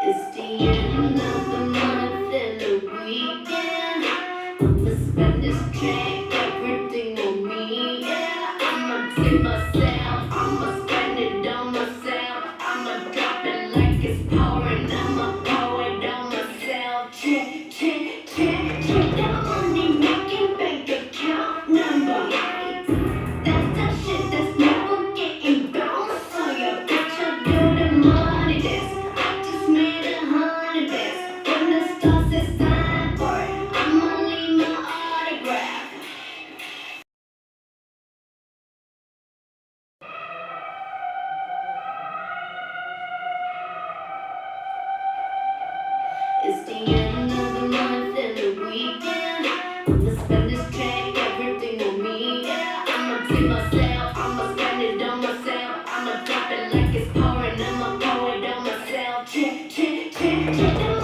It's the end of the month and the weekend. I'ma spend this check, everything on me. Yeah, I'ma tip myself, I'ma spend it on myself. I'ma drop it like it's pouring, I'ma pour it on myself. Check, check, check, check that money making bank account number. That's the shit that's never getting bounced. So you bitch, I do the money dance. I just made 100 bands. When the stars it's time for it, I'ma leave my autograph. It's the end of the month and the weekend. I'ma spend this check, everything on me. Yeah, I'ma tip myself, I'ma spend it on myself. I'ma drop it like it's pouring, I'ma pour it on myself. Check, check, check, check.